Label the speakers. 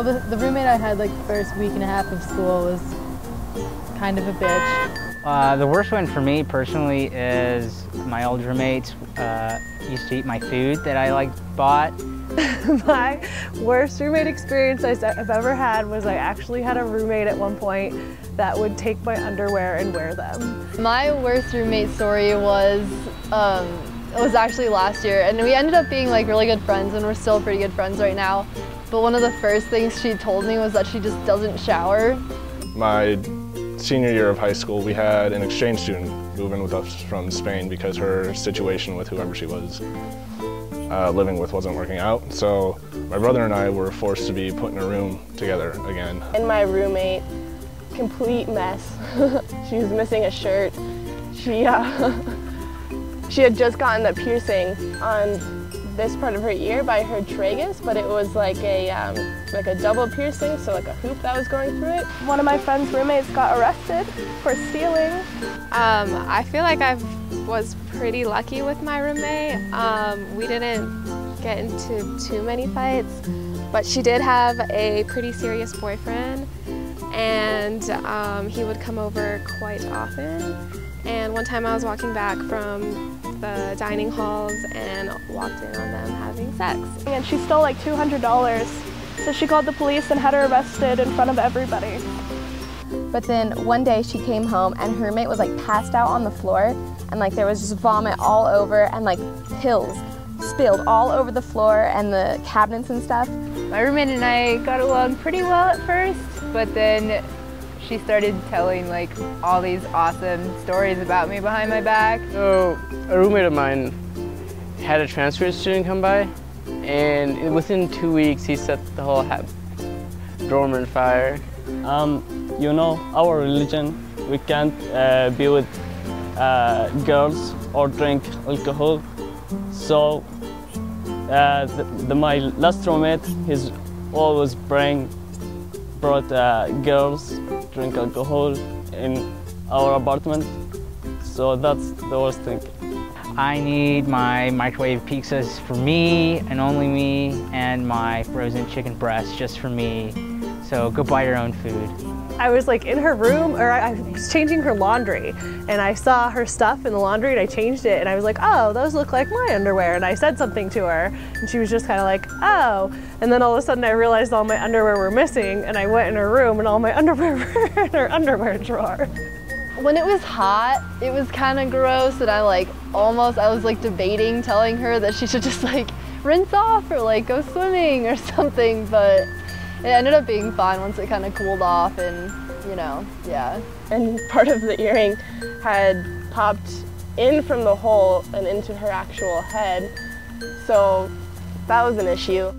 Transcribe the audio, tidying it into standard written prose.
Speaker 1: Well, the roommate I had like the first week and a half of school was kind of a bitch.
Speaker 2: The worst one for me personally is my old roommates used to eat my food that I bought.
Speaker 3: My worst roommate experience I've ever had was I actually had a roommate at one point that would take my underwear and wear them.
Speaker 1: My worst roommate story was actually last year, and we ended up being like really good friends, and we're still pretty good friends right now. But one of the first things she told me was that she just doesn't shower.
Speaker 4: My senior year of high school, we had an exchange student move in with us from Spain because her situation with whoever she was living with wasn't working out. So my brother and I were forced to be put in a room together again.
Speaker 3: And my roommate, complete mess. She was missing a shirt. She had just gotten a piercing on this part of her ear by her tragus, but it was like a double piercing, so like a hoop that was going through it. One of my friend's roommates got arrested for stealing.
Speaker 5: I feel like I was pretty lucky with my roommate. We didn't get into too many fights, but she did have a pretty serious boyfriend, and he would come over quite often. And one time I was walking back from the dining halls and walked in on them having sex.
Speaker 3: And she stole like $200, so she called the police and had her arrested in front of everybody.
Speaker 6: But then one day she came home and her roommate was like passed out on the floor, and like there was just vomit all over and like pills spilled all over the floor and the cabinets and stuff.
Speaker 7: My roommate and I got along pretty well at first, but then she started telling like all these awesome stories about me behind my back.
Speaker 8: So a roommate of mine had a transfer student come by, and within 2 weeks he set the whole dorm on fire.
Speaker 9: You know, our religion, we can't be with girls or drink alcohol. So my last roommate, he's always brought girls drink alcohol in our apartment. So that's the worst thing.
Speaker 2: I need my microwave pizzas for me and only me, and my frozen chicken breasts just for me. So go buy your own food.
Speaker 3: I was like in her room, or I was changing her laundry, and I saw her stuff in the laundry and I changed it, and I was like, oh, those look like my underwear, and I said something to her, and she was just kind of like, oh, and then all of a sudden I realized all my underwear were missing, and I went in her room and all my underwear were in her underwear drawer.
Speaker 1: When it was hot, it was kind of gross, and I was like debating telling her that she should just like rinse off or like go swimming or something, but it ended up being fine once it kind of cooled off, and you know, yeah.
Speaker 3: And part of the earring had popped in from the hole and into her actual head, so that was an issue.